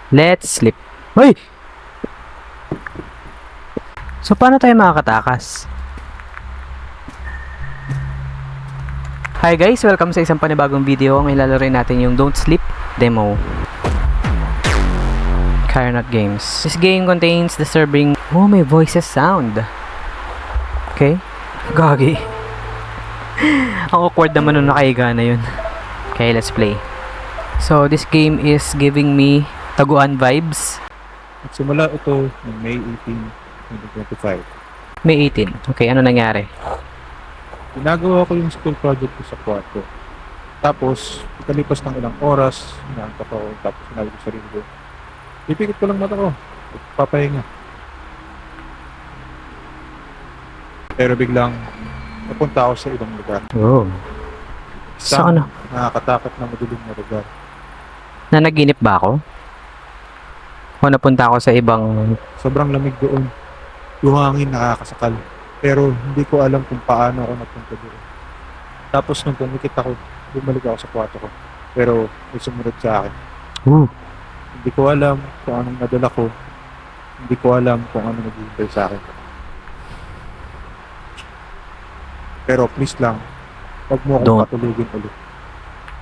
Let's sleep. Hoy! So, paano tayo makakatakas? Hi guys! Welcome sa isang panibagong video. Ang ilalaroin natin yung Don't Sleep demo. Carnot Games. This game contains disturbing... Oh, may voices sound. Okay. Gagi. Ang awkward naman nung nakahiga na yun. Okay, let's play. So, this game is giving me taguan vibes. Simula ito ng May 18, 2025. May 18. Okay, ano nangyari? Ginagawa ko yung school project ko sa kwarto. Tapos, ikalipas ng ilang oras, inaantok ako, tapos sinabi ko sa sarili ko, pipikit ko lang mata ko, papahinga. Pero biglang, napunta ako sa ibang lugar. Oh. So, ano? Nakakatakot na madilim na lugar. Nanaginip ba ako? O napunta ako sa ibang... Sobrang lamig doon. Yung hangin nakakasakal. Pero hindi ko alam kung paano ako napunta doon. Tapos nung pumikit ako, bumalik ako sa kwarto ko. Pero may sumunod sa akin. Hindi ko alam kung anong nadala ko. Hindi ko alam kung ano naghihintay sa akin. Pero please lang, huwag mo akong patulugin ulit.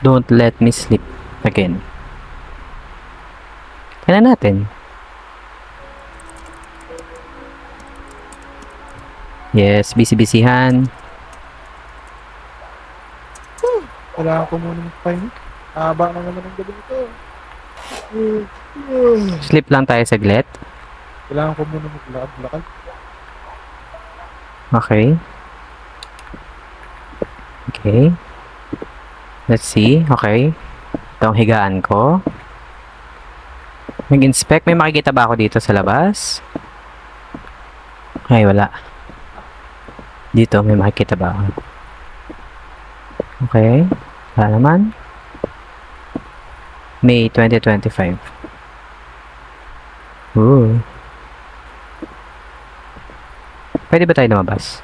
Don't let me sleep again. Kailan natin? Yes, busy-busyhan. Kailangan ko muna magpahinga. Haba na naman ang gabi ito. Sleep lang tayo saglit. Kailangan ko muna maglakad-lakad. Okay. Okay. Let's see. Okay. Ito ang higaan ko. Mag-inspect. May makikita ba ako dito sa labas? Ay, wala. Dito, may makikita ba ako? Okay. Wala naman. May 2025. Ooh. Pwede ba tayo lumabas?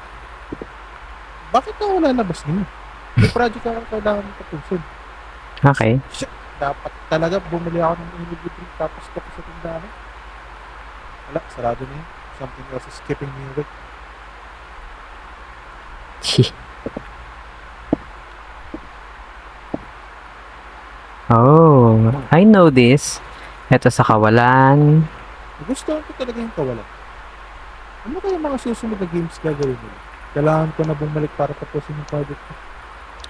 Bakit na wala labas niyo? May project ako kailangan tapusin. Okay. Shit! Dapat talaga bumili ako ng energy drink tapos tapos sa tindahan. Wala, sarado na yun. Something else is keeping me awake. Oh, I know this. Ito sa kawalan. Gusto ko talaga yung kawalan. Ano kaya mga susunod na games gagawin nila? Kailangan ko na bumalik para tapusin yung project ko.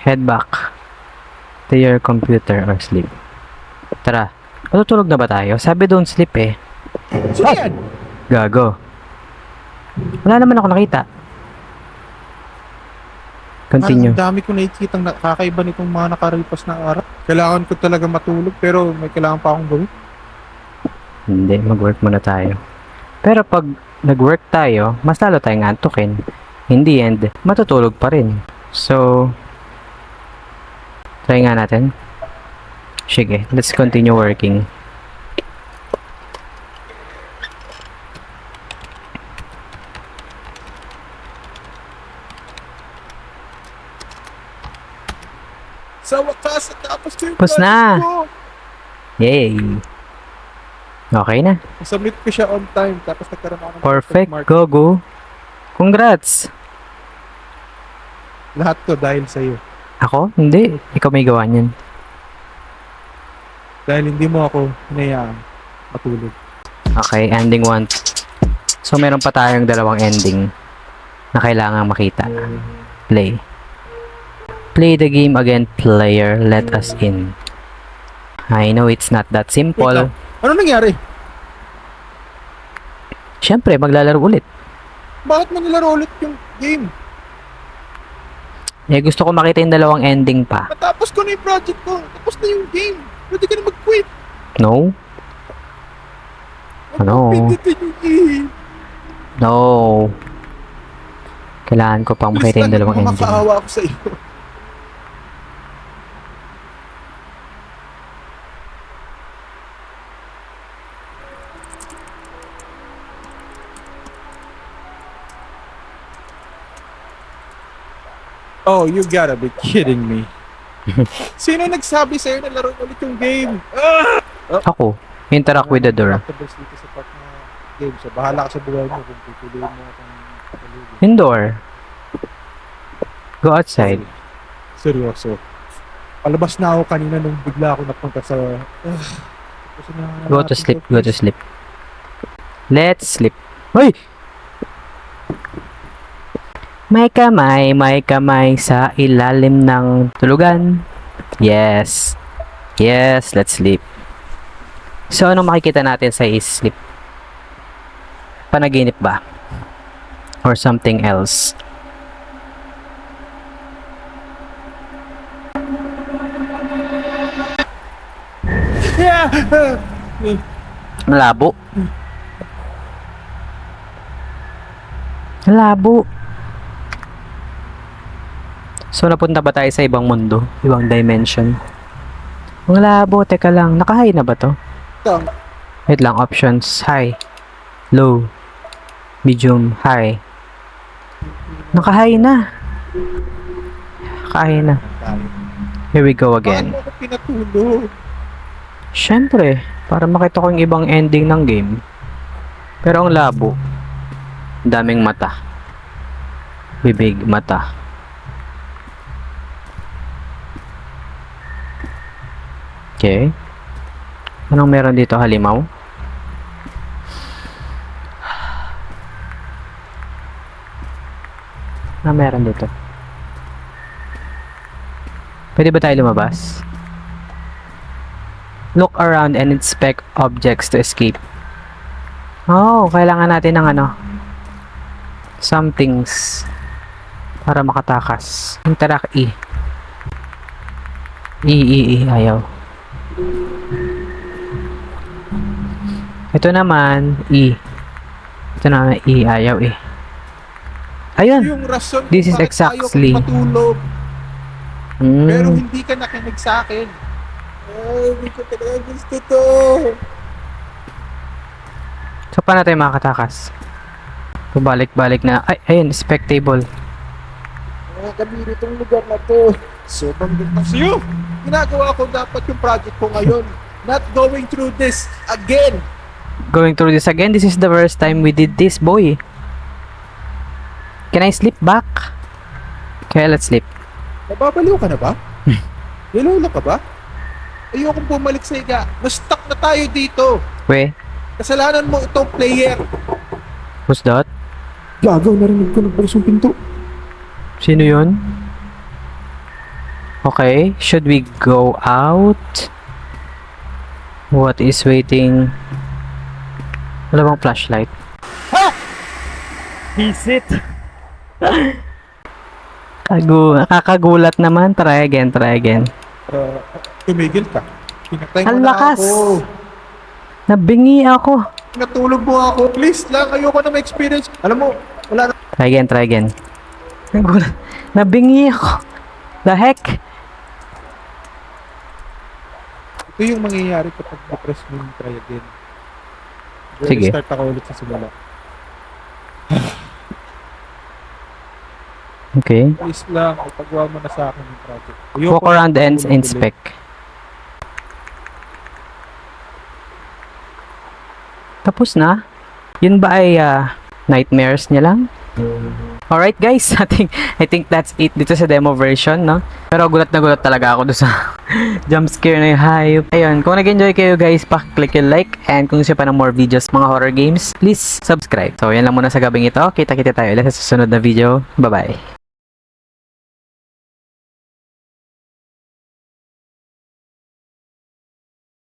Head back to your computer or sleep. Tara, matutulog na ba tayo? Sabi don't sleep eh. Sino yan? Gago. Wala naman ako nakita. Continue. Ang dami ko nakikita nakakaiba nitong mga nakaripas na araw. Kailangan ko talaga matulog pero may kailangan pa akong gawin. Hindi, mag-work muna tayo. Pero pag nag-work tayo, mas lalo tayong antukin. In the end, matutulog pa rin. So, try nga natin. Sige, let's continue working. Sa wakas, tapos ko yung Tapos project na. ko. Yay! Okay na. Submit ko siya on time tapos nagkaroon ako ng Perfect. mark. Go, go. Congrats! Lahat to dahil sa'yo. Ako? Hindi. Ikaw may gawa niyan. Dahil hindi mo ako hinayaan matulog. Okay, ending 1. So, meron pa tayong dalawang ending na kailangan makita. Play. Play the game again, player. Let us in. I know it's not that Wait simple. lang. Ano nangyari? Siyempre, maglalaro ulit. Bakit mo nilaro ulit yung game? Eh, gusto ko makita yung dalawang ending pa. Natapos ko na yung project ko. Tapos na yung game. Pwede ka na mag-quit. No? Ano? Pindutin yung game. No. Kailangan ko pang makita yung dalawang ending. Makakaawa ako sa iyo. Oh, you gotta be kidding me. Sino nagsabi sa'yo na laro ulit yung game? Ako. Interact with the door. Collectibles dito sa part na game. So, bahala ka sa buhay mo kung pipiliin mo kung papalugi. Indoor. Go outside. Seryoso. Palabas na ako kanina nung bigla ako napunta sa... kasi Go to sleep. Go to sleep. Let's sleep. Hoy! May kamay sa ilalim ng tulugan. Yes. Yes, let's sleep. So, anong makikita natin sa sleep? Panaginip ba? Or something else? Yeah! Malabo. Malabo. So, napunta ba tayo sa ibang mundo? Ibang dimension? Ang labo. Teka lang. Naka-high na ba to? Wait lang. Options. High. Low. Medium. High. Naka-high na. Naka-high na. Here we go again. Bakit mo ako pinatulog? Siyempre, para makita ko yung ibang ending ng game. Pero ang labo, daming mata. Bibig, mata. Okay. Anong meron dito, halimaw? Anong meron dito? Pwede ba tayo lumabas? Look around and inspect objects to escape. Oh, kailangan natin ng ano? Some things para makatakas. Interact E. E. Ayaw. Ito naman, E. Ito naman, E. Ayaw, E. Ayun. Yung rason This is kung bakit exactly. ayaw ko matulog. Mm. Pero hindi ka nakinig sa akin. Ay, hindi ko talaga gusto to. So, paano tayo makakatakas? Pabalik-balik na. Ay, ayun, spectable. Nakakabiri itong lugar na to. Sobrang ganda sa'yo. Ginagawa ko dapat yung project ko ngayon. Not going through this again. Going through this again. This is the first time we did this, boy. Can I sleep back? Okay, let's sleep. Nababaliw ka na ba? Nilula ka ba? Ayokong bumalik sa higa. Na-stuck na tayo dito. We, Kasalanan mo itong player. who's that? Gagaw, narinig ko nagbalas yung pinto. Sino yun? Okay, should we go out? What is waiting? Wala bang flashlight? Ha! Is it? Nakakagulat naman. Try again. Tumigil ka. Pinatay mo Ang na lakas. ako. Nabingi ako. Natulog mo ako. Please lang, ayoko na ma-experience. Alam mo, wala na. Try again. Nagulat. Nabingi ako. The heck? Ito yung mangyayari kapag na-press mo yung try again. Sige. Start ako ulit sa simula. Okay. Please lang, ipagawa mo na sa akin yung project. Walk around and inspect. Tapos na? Yun ba ay nightmares niya lang? Alright guys, I think that's it dito sa demo version, no? Pero gulat na gulat talaga ako doon sa jump scare na yung hype. Ayun, kung nag-enjoy kayo guys, pa-click yung like, and kung gusto pa ng more videos, mga horror games, please subscribe. So yan lang muna sa gabing ito. Kita-kita tayo ulit sa susunod na video. Bye-bye.